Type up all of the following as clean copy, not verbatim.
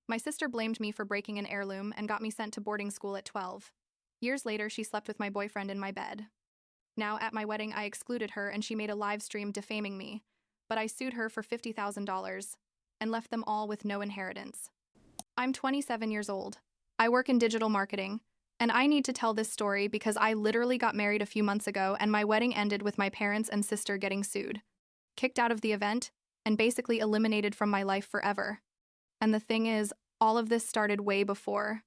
My sister blamed me for breaking an heirloom and got me sent to boarding school at 12. Years later, she slept with my boyfriend in my bed. Now, at my wedding, I excluded her and she made a live stream defaming me, but I sued her for $50,000 and left them all with no inheritance. I'm 27 years old. I work in digital marketing, and I need to tell this story because I literally got married a few months ago and my wedding ended with my parents and sister getting sued, kicked out of the event, and basically eliminated from my life forever. And the thing is, all of this started way before.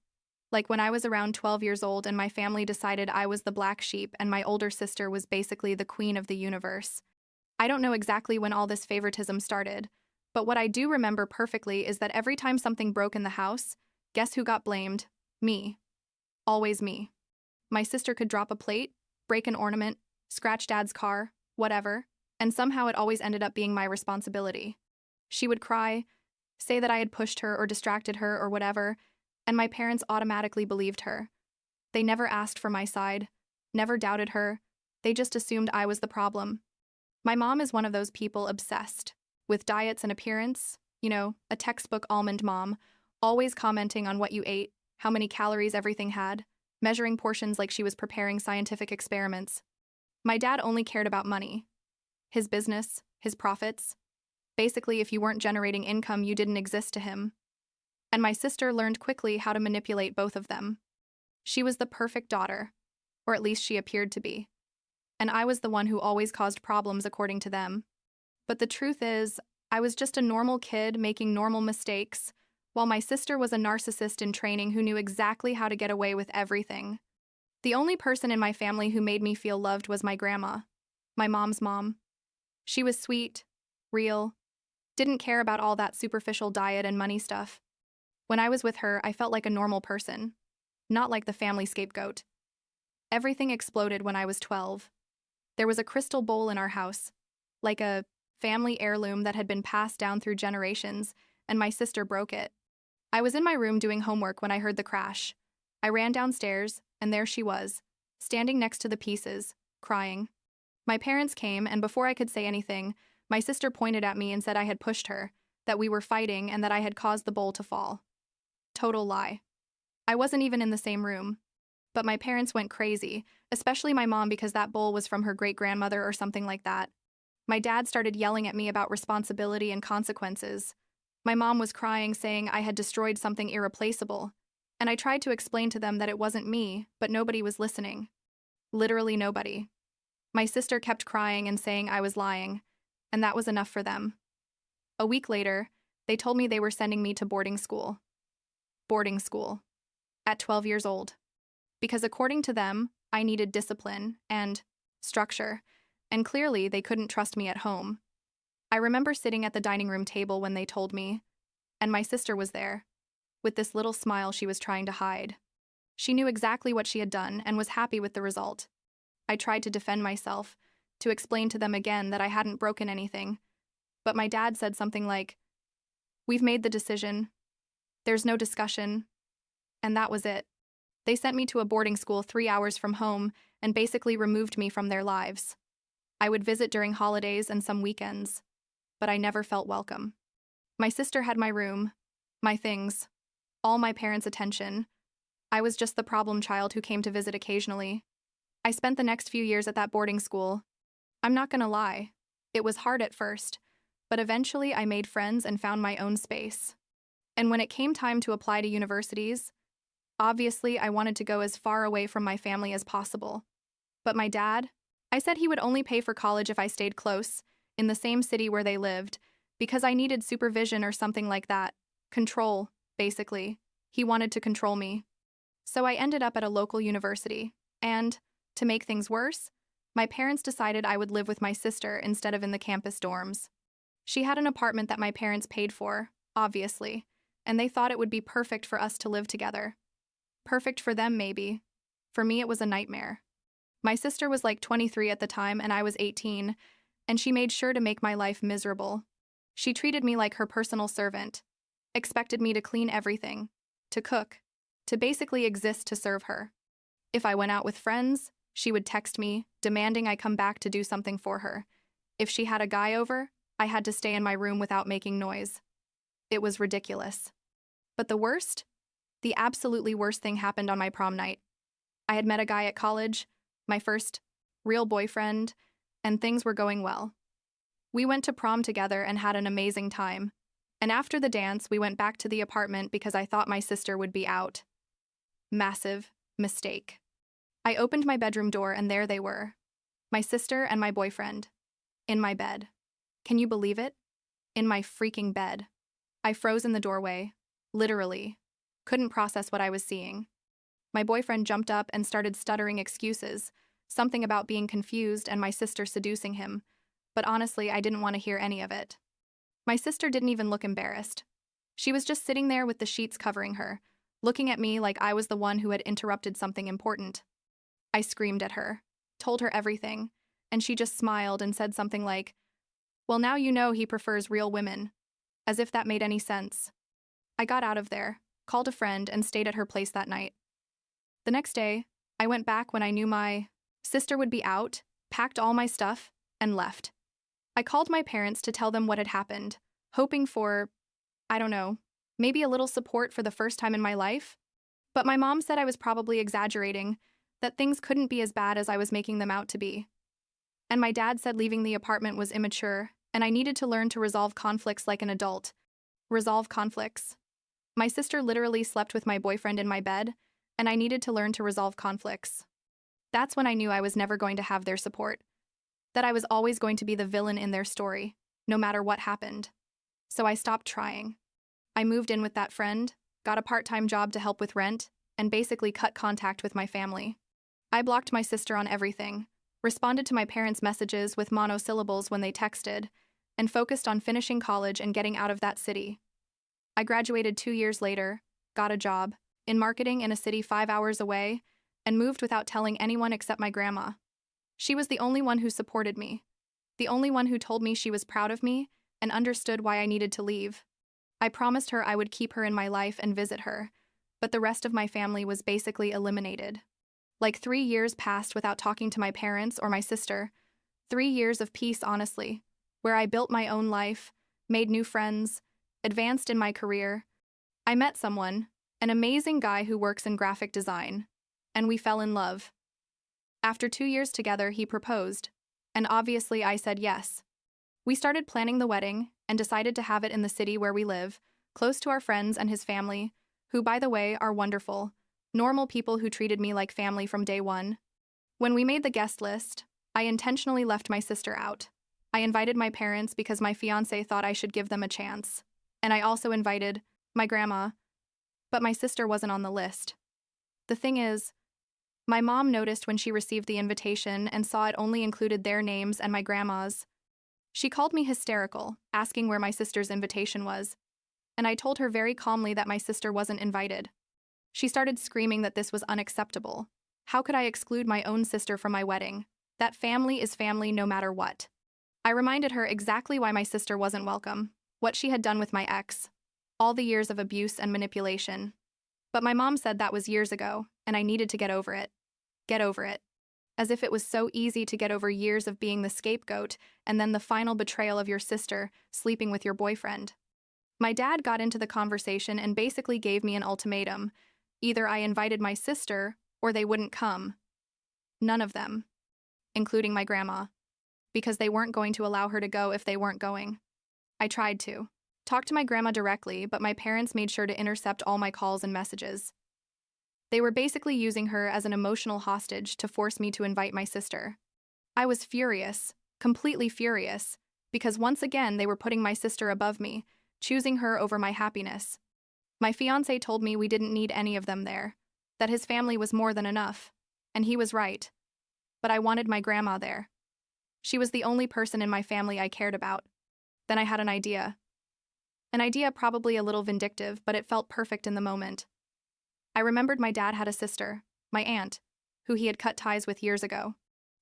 Like when I was around 12 years old and my family decided I was the black sheep and my older sister was basically the queen of the universe. I don't know exactly when all this favoritism started, but what I do remember perfectly is that every time something broke in the house, guess who got blamed? Me. Always me. My sister could drop a plate, break an ornament, scratch Dad's car, whatever, and somehow it always ended up being my responsibility. She would cry, say that I had pushed her or distracted her or whatever, and my parents automatically believed her. They never asked for my side, never doubted her, they just assumed I was the problem. My mom is one of those people obsessed with diets and appearance, a textbook almond mom, always commenting on what you ate, how many calories everything had, measuring portions like she was preparing scientific experiments. My dad only cared about money. His business, his profits. Basically, if you weren't generating income, you didn't exist to him. And my sister learned quickly how to manipulate both of them. She was the perfect daughter, or at least she appeared to be. And I was the one who always caused problems according to them. But the truth is, I was just a normal kid making normal mistakes, while my sister was a narcissist in training who knew exactly how to get away with everything. The only person in my family who made me feel loved was my grandma, my mom's mom. She was sweet, real, didn't care about all that superficial diet and money stuff. When I was with her, I felt like a normal person, not like the family scapegoat. Everything exploded when I was 12. There was a crystal bowl in our house, like a family heirloom that had been passed down through generations, and my sister broke it. I was in my room doing homework when I heard the crash. I ran downstairs, and there she was, standing next to the pieces, crying. My parents came, and before I could say anything, my sister pointed at me and said I had pushed her, that we were fighting, and that I had caused the bowl to fall. Total lie. I wasn't even in the same room. But my parents went crazy, especially my mom because that bowl was from her great-grandmother or something like that. My dad started yelling at me about responsibility and consequences. My mom was crying, saying I had destroyed something irreplaceable. And I tried to explain to them that it wasn't me, but nobody was listening. Literally nobody. My sister kept crying and saying I was lying, and that was enough for them. A week later, they told me they were sending me to boarding school. Boarding school. At 12 years old. Because according to them, I needed discipline and structure, and clearly they couldn't trust me at home. I remember sitting at the dining room table when they told me, and my sister was there, with this little smile she was trying to hide. She knew exactly what she had done and was happy with the result. I tried to defend myself, to explain to them again that I hadn't broken anything, but my dad said something like, "We've made the decision. There's no discussion." And that was it. They sent me to a boarding school 3 hours from home and basically removed me from their lives. I would visit during holidays and some weekends, but I never felt welcome. My sister had my room, my things, all my parents' attention. I was just the problem child who came to visit occasionally. I spent the next few years at that boarding school. I'm not gonna lie, it was hard at first, but eventually I made friends and found my own space. And when it came time to apply to universities, obviously, I wanted to go as far away from my family as possible. But my dad, I said he would only pay for college if I stayed close, in the same city where they lived, because I needed supervision or something like that. Control, basically. He wanted to control me. So I ended up at a local university, and, to make things worse, my parents decided I would live with my sister instead of in the campus dorms. She had an apartment that my parents paid for, obviously, and they thought it would be perfect for us to live together. Perfect for them, maybe. For me, it was a nightmare. My sister was like 23 at the time, and I was 18, and she made sure to make my life miserable. She treated me like her personal servant, expected me to clean everything, to cook, to basically exist to serve her. If I went out with friends, she would text me, demanding I come back to do something for her. If she had a guy over, I had to stay in my room without making noise. It was ridiculous. But the absolutely worst thing happened on my prom night. I had met a guy at college, my first real boyfriend, and things were going well. We went to prom together and had an amazing time. And after the dance, we went back to the apartment because I thought my sister would be out. Massive mistake. I opened my bedroom door and there they were. My sister and my boyfriend. In my bed. Can you believe it? In my freaking bed. I froze in the doorway. Literally. Couldn't process what I was seeing. My boyfriend jumped up and started stuttering excuses, something about being confused and my sister seducing him, but honestly, I didn't want to hear any of it. My sister didn't even look embarrassed. She was just sitting there with the sheets covering her, looking at me like I was the one who had interrupted something important. I screamed at her, told her everything, and she just smiled and said something like, "Well, now you know he prefers real women," as if that made any sense. I got out of there, called a friend, and stayed at her place that night. The next day, I went back when I knew my sister would be out, packed all my stuff, and left. I called my parents to tell them what had happened, hoping for, I don't know, maybe a little support for the first time in my life. But my mom said I was probably exaggerating, that things couldn't be as bad as I was making them out to be. And my dad said leaving the apartment was immature, and I needed to learn to resolve conflicts like an adult. Resolve conflicts. My sister literally slept with my boyfriend in my bed, and I needed to learn to resolve conflicts. That's when I knew I was never going to have their support. That I was always going to be the villain in their story, no matter what happened. So I stopped trying. I moved in with that friend, got a part-time job to help with rent, and basically cut contact with my family. I blocked my sister on everything, responded to my parents' messages with monosyllables when they texted, and focused on finishing college and getting out of that city. I graduated 2 years later, got a job in marketing in a city 5 hours away, and moved without telling anyone except my grandma. She was the only one who supported me, the only one who told me she was proud of me and understood why I needed to leave. I promised her I would keep her in my life and visit her, but the rest of my family was basically eliminated. Like 3 years passed without talking to my parents or my sister. 3 years of peace, honestly, where I built my own life, made new friends, advanced in my career. I met someone, an amazing guy who works in graphic design, and we fell in love. After 2 years together, he proposed, and obviously I said yes. We started planning the wedding and decided to have it in the city where we live, close to our friends and his family, who, by the way, are wonderful, normal people who treated me like family from day one. When we made the guest list, I intentionally left my sister out. I invited my parents because my fiancé thought I should give them a chance, and I also invited my grandma, but my sister wasn't on the list. The thing is, my mom noticed when she received the invitation and saw it only included their names and my grandma's. She called me hysterical, asking where my sister's invitation was, and I told her very calmly that my sister wasn't invited. She started screaming that this was unacceptable. How could I exclude my own sister from my wedding? That family is family no matter what. I reminded her exactly why my sister wasn't welcome, what she had done with my ex, all the years of abuse and manipulation. But my mom said that was years ago, and I needed to get over it. Get over it. As if it was so easy to get over years of being the scapegoat and then the final betrayal of your sister sleeping with your boyfriend. My dad got into the conversation and basically gave me an ultimatum. Either I invited my sister or they wouldn't come. None of them, including my grandma, because they weren't going to allow her to go if they weren't going. I tried to talk to my grandma directly, but my parents made sure to intercept all my calls and messages. They were basically using her as an emotional hostage to force me to invite my sister. I was furious, completely furious, because once again they were putting my sister above me, choosing her over my happiness. My fiancé told me we didn't need any of them there, that his family was more than enough, and he was right. But I wanted my grandma there. She was the only person in my family I cared about. Then I had an idea. An idea probably a little vindictive, but it felt perfect in the moment. I remembered my dad had a sister, my aunt, who he had cut ties with years ago.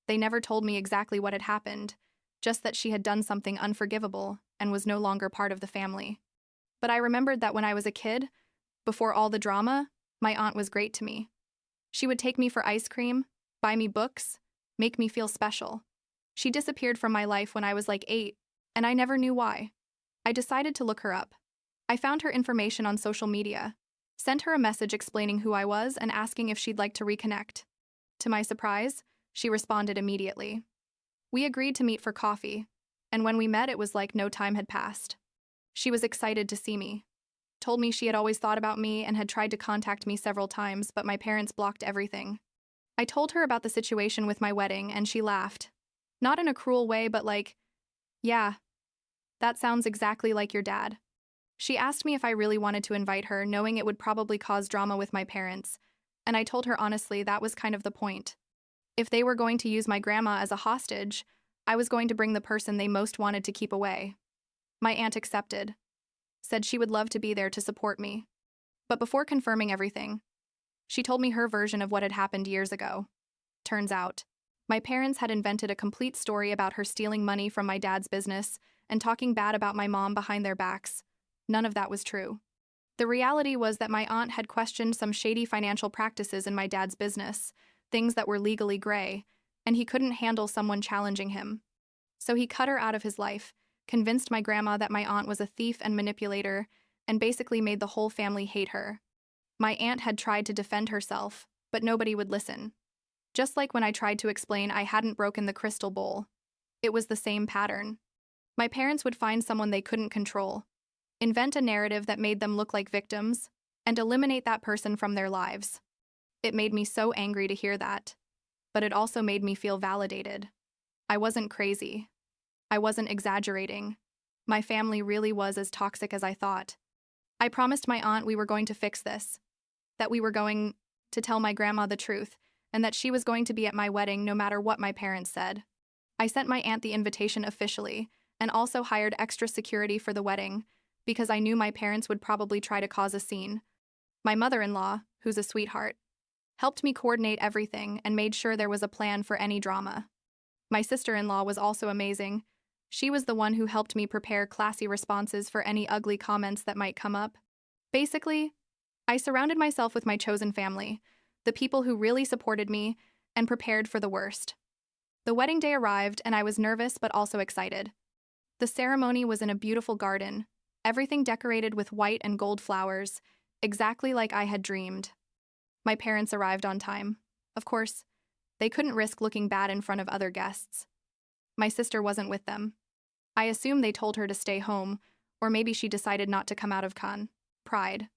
They never told me exactly what had happened, just that she had done something unforgivable and was no longer part of the family. But I remembered that when I was a kid, before all the drama, my aunt was great to me. She would take me for ice cream, buy me books, make me feel special. She disappeared from my life when I was like 8, and I never knew why. I decided to look her up. I found her information on social media, sent her a message explaining who I was and asking if she'd like to reconnect. To my surprise, she responded immediately. We agreed to meet for coffee, and when we met, it was like no time had passed. She was excited to see me, told me she had always thought about me and had tried to contact me several times, but my parents blocked everything. I told her about the situation with my wedding, and she laughed. Not in a cruel way, but like, yeah, that sounds exactly like your dad. She asked me if I really wanted to invite her, knowing it would probably cause drama with my parents, and I told her honestly that was kind of the point. If they were going to use my grandma as a hostage, I was going to bring the person they most wanted to keep away. My aunt accepted, said she would love to be there to support me. But before confirming everything, she told me her version of what had happened years ago. Turns out, my parents had invented a complete story about her stealing money from my dad's business and talking bad about my mom behind their backs. None of that was true. The reality was that my aunt had questioned some shady financial practices in my dad's business, things that were legally gray, and he couldn't handle someone challenging him. So he cut her out of his life, convinced my grandma that my aunt was a thief and manipulator, and basically made the whole family hate her. My aunt had tried to defend herself, but nobody would listen. Just like when I tried to explain I hadn't broken the crystal bowl. It was the same pattern. My parents would find someone they couldn't control, invent a narrative that made them look like victims, and eliminate that person from their lives. It made me so angry to hear that, but it also made me feel validated. I wasn't crazy. I wasn't exaggerating. My family really was as toxic as I thought. I promised my aunt we were going to fix this, that we were going to tell my grandma the truth, and that she was going to be at my wedding no matter what my parents said. I sent my aunt the invitation officially, and also hired extra security for the wedding, because I knew my parents would probably try to cause a scene. My mother-in-law, who's a sweetheart, helped me coordinate everything and made sure there was a plan for any drama. My sister-in-law was also amazing. She was the one who helped me prepare classy responses for any ugly comments that might come up. Basically, I surrounded myself with my chosen family, the people who really supported me and prepared for the worst. The wedding day arrived, and I was nervous but also excited. The ceremony was in a beautiful garden, everything decorated with white and gold flowers, exactly like I had dreamed. My parents arrived on time. Of course, they couldn't risk looking bad in front of other guests. My sister wasn't with them. I assume they told her to stay home, or maybe she decided not to come out of pride.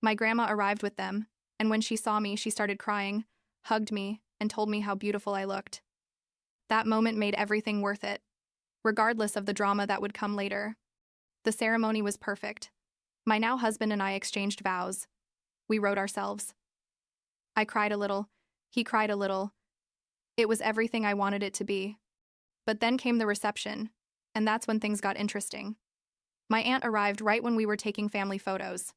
My grandma arrived with them, and when she saw me, she started crying, hugged me, and told me how beautiful I looked. That moment made everything worth it, regardless of the drama that would come later. The ceremony was perfect. My now husband and I exchanged vows. We wrote ourselves. I cried a little. He cried a little. It was everything I wanted it to be. But then came the reception, and that's when things got interesting. My aunt arrived right when we were taking family photos.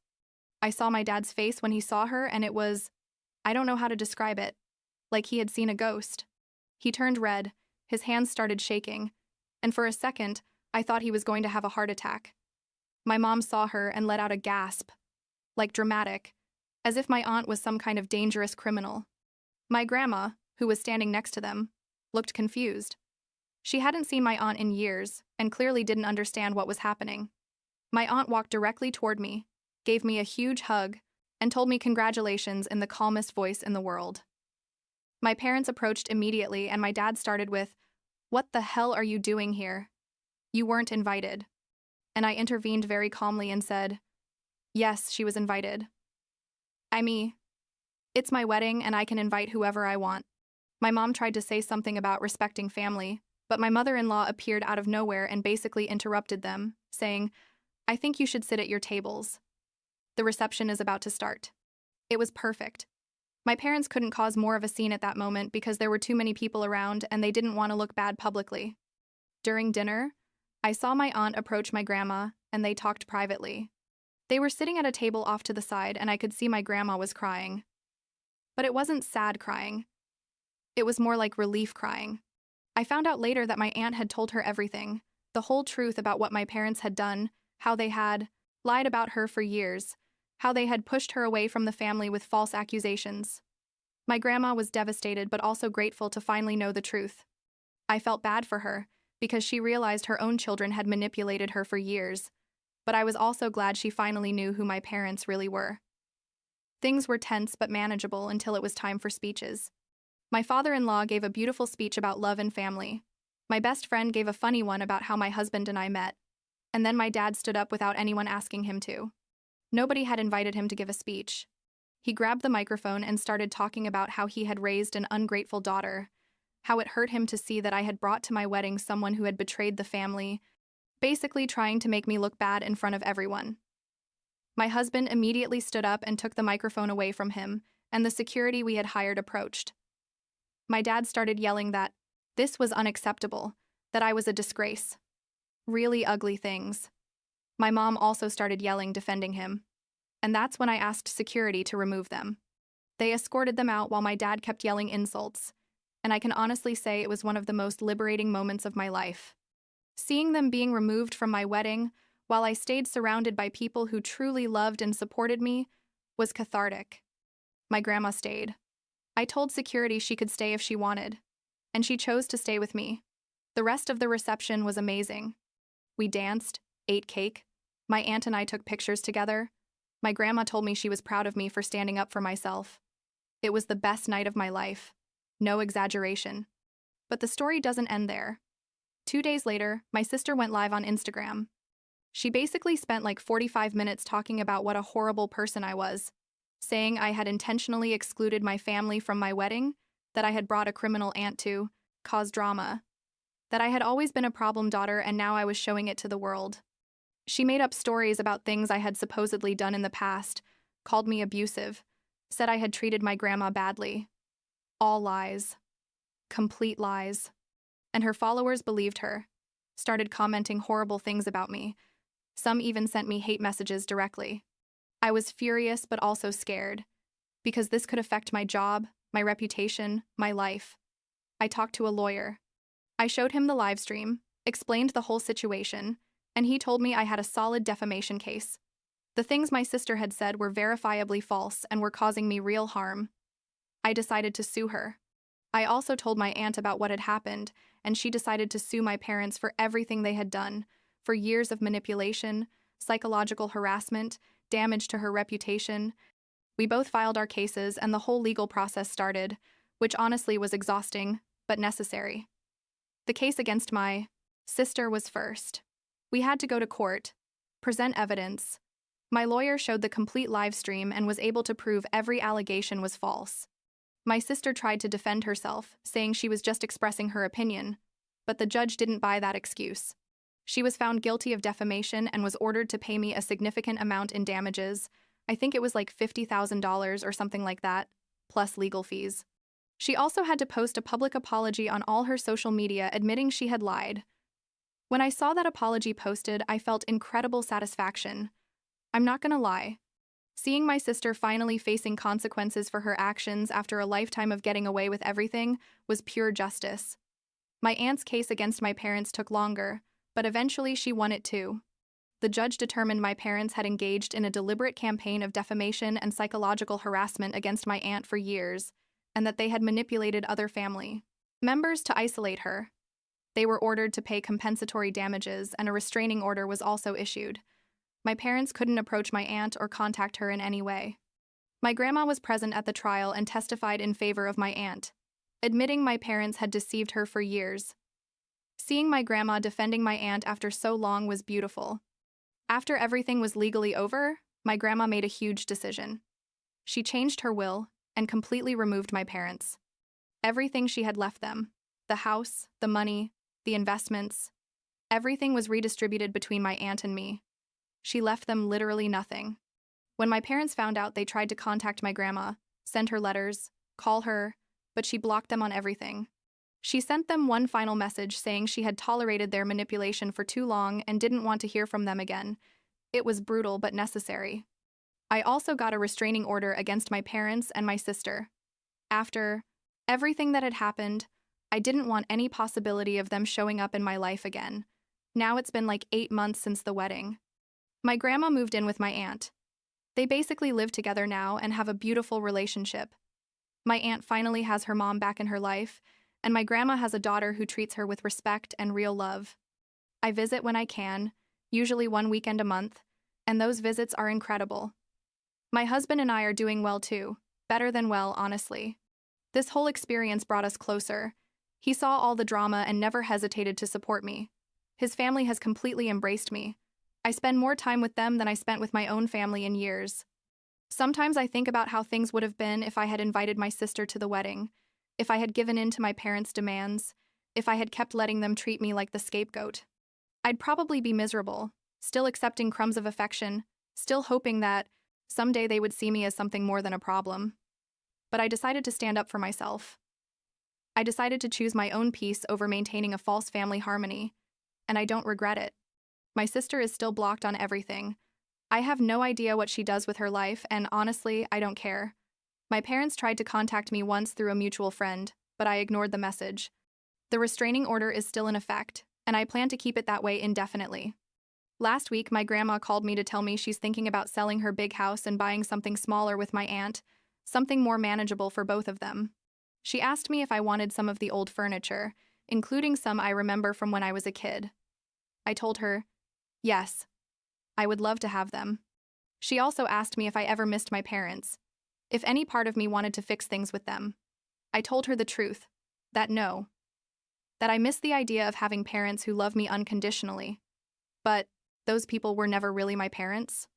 I saw my dad's face when he saw her, and it was, I don't know how to describe it, like he had seen a ghost. He turned red, his hands started shaking, and for a second, I thought he was going to have a heart attack. My mom saw her and let out a gasp, like dramatic, as if my aunt was some kind of dangerous criminal. My grandma, who was standing next to them, looked confused. She hadn't seen my aunt in years and clearly didn't understand what was happening. My aunt walked directly toward me, gave me a huge hug, and told me congratulations in the calmest voice in the world. My parents approached immediately, and my dad started with, "What the hell are you doing here? You weren't invited." And I intervened very calmly and said, "Yes, she was invited. It's my wedding and I can invite whoever I want." My mom tried to say something about respecting family, but my mother-in-law appeared out of nowhere and basically interrupted them, saying, "I think you should sit at your tables. The reception is about to start." It was perfect. My parents couldn't cause more of a scene at that moment because there were too many people around and they didn't want to look bad publicly. During dinner, I saw my aunt approach my grandma, and they talked privately. They were sitting at a table off to the side, and I could see my grandma was crying. But it wasn't sad crying. It was more like relief crying. I found out later that my aunt had told her everything, the whole truth about what my parents had done, how they had lied about her for years, how they had pushed her away from the family with false accusations. My grandma was devastated but also grateful to finally know the truth. I felt bad for her, because she realized her own children had manipulated her for years. but I was also glad she finally knew who my parents really were. Things were tense but manageable until it was time for speeches. My father-in-law gave a beautiful speech about love and family. My best friend gave a funny one about how my husband and I met. And then my dad stood up without anyone asking him to. Nobody had invited him to give a speech. He grabbed the microphone and started talking about how he had raised an ungrateful daughter, how it hurt him to see that I had brought to my wedding someone who had betrayed the family, basically trying to make me look bad in front of everyone. My husband immediately stood up and took the microphone away from him, and the security we had hired approached. My dad started yelling that this was unacceptable, that I was a disgrace. Really ugly things. My mom also started yelling, defending him. And that's when I asked security to remove them. They escorted them out while my dad kept yelling insults, and I can honestly say it was one of the most liberating moments of my life. Seeing them being removed from my wedding, while I stayed surrounded by people who truly loved and supported me, was cathartic. My grandma stayed. I told security she could stay if she wanted, and she chose to stay with me. The rest of the reception was amazing. We danced, ate cake. My aunt and I took pictures together. My grandma told me she was proud of me for standing up for myself. It was the best night of my life. No exaggeration. But the story doesn't end there. 2 days later, my sister went live on Instagram. She basically spent like 45 minutes talking about what a horrible person I was, saying I had intentionally excluded my family from my wedding, that I had brought a criminal aunt to cause drama, that I had always been a problem daughter and now I was showing it to the world. She made up stories about things I had supposedly done in the past, called me abusive, said I had treated my grandma badly. All lies. Complete lies. And her followers believed her, started commenting horrible things about me. Some even sent me hate messages directly. I was furious but also scared, because this could affect my job, my reputation, my life. I talked to a lawyer. I showed him the live stream, explained the whole situation, and he told me I had a solid defamation case. The things my sister had said were verifiably false and were causing me real harm. I decided to sue her. I also told my aunt about what had happened, and she decided to sue my parents for everything they had done, for years of manipulation, psychological harassment, damage to her reputation. We both filed our cases and the whole legal process started, which honestly was exhausting, but necessary. The case against my sister was first. We had to go to court, present evidence. My lawyer showed the complete live stream and was able to prove every allegation was false. My sister tried to defend herself, saying she was just expressing her opinion, but the judge didn't buy that excuse. She was found guilty of defamation and was ordered to pay me a significant amount in damages. I think it was like $50,000 or something like that, plus legal fees. She also had to post a public apology on all her social media admitting she had lied. When I saw that apology posted, I felt incredible satisfaction. I'm not gonna lie. Seeing my sister finally facing consequences for her actions after a lifetime of getting away with everything was pure justice. My aunt's case against my parents took longer, but eventually she won it too. The judge determined my parents had engaged in a deliberate campaign of defamation and psychological harassment against my aunt for years, and that they had manipulated other family members to isolate her. They were ordered to pay compensatory damages, and a restraining order was also issued. My parents couldn't approach my aunt or contact her in any way. My grandma was present at the trial and testified in favor of my aunt, admitting my parents had deceived her for years. Seeing my grandma defending my aunt after so long was beautiful. After everything was legally over, my grandma made a huge decision. She changed her will and completely removed my parents. Everything she had left them, the house, the money, the investments, everything was redistributed between my aunt and me. She left them literally nothing. When my parents found out, they tried to contact my grandma, send her letters, call her, but she blocked them on everything. She sent them one final message saying she had tolerated their manipulation for too long and didn't want to hear from them again. It was brutal but necessary. I also got a restraining order against my parents and my sister. After everything that had happened, I didn't want any possibility of them showing up in my life again. Now it's been like 8 months since the wedding. My grandma moved in with my aunt. They basically live together now and have a beautiful relationship. My aunt finally has her mom back in her life, and my grandma has a daughter who treats her with respect and real love. I visit when I can, usually one weekend a month, and those visits are incredible. My husband and I are doing well too, better than well, honestly. This whole experience brought us closer. He saw all the drama and never hesitated to support me. His family has completely embraced me. I spend more time with them than I spent with my own family in years. Sometimes I think about how things would have been if I had invited my sister to the wedding, if I had given in to my parents' demands, if I had kept letting them treat me like the scapegoat. I'd probably be miserable, still accepting crumbs of affection, still hoping that someday they would see me as something more than a problem. But I decided to stand up for myself. I decided to choose my own peace over maintaining a false family harmony, and I don't regret it. My sister is still blocked on everything. I have no idea what she does with her life, and honestly, I don't care. My parents tried to contact me once through a mutual friend, but I ignored the message. The restraining order is still in effect, and I plan to keep it that way indefinitely. Last week, my grandma called me to tell me she's thinking about selling her big house and buying something smaller with my aunt, something more manageable for both of them. She asked me if I wanted some of the old furniture, including some I remember from when I was a kid. I told her, yes, I would love to have them. She also asked me if I ever missed my parents, if any part of me wanted to fix things with them. I told her the truth, that no. That I miss the idea of having parents who love me unconditionally. But those people were never really my parents.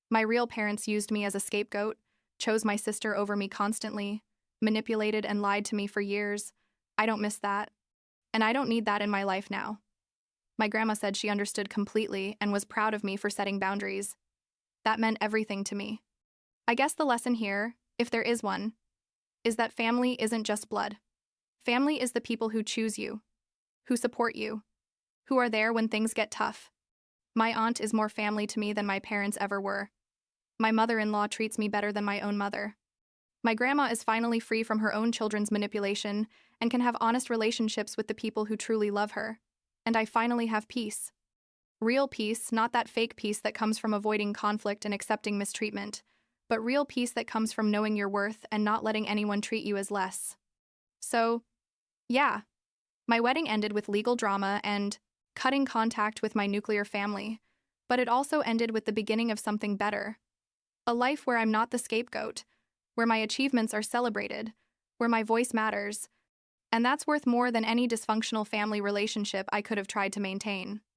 My real parents used me as a scapegoat, chose my sister over me constantly, manipulated and lied to me for years. I don't miss that. And I don't need that in my life now. My grandma said she understood completely and was proud of me for setting boundaries. That meant everything to me. I guess the lesson here, if there is one, is that family isn't just blood. Family is the people who choose you, who support you, who are there when things get tough. My aunt is more family to me than my parents ever were. My mother-in-law treats me better than my own mother. My grandma is finally free from her own children's manipulation and can have honest relationships with the people who truly love her. And I finally have peace. Real peace, not that fake peace that comes from avoiding conflict and accepting mistreatment, but real peace that comes from knowing your worth and not letting anyone treat you as less. So, yeah, my wedding ended with legal drama and cutting contact with my nuclear family, but it also ended with the beginning of something better. A life where I'm not the scapegoat, where my achievements are celebrated, where my voice matters, and that's worth more than any dysfunctional family relationship I could have tried to maintain.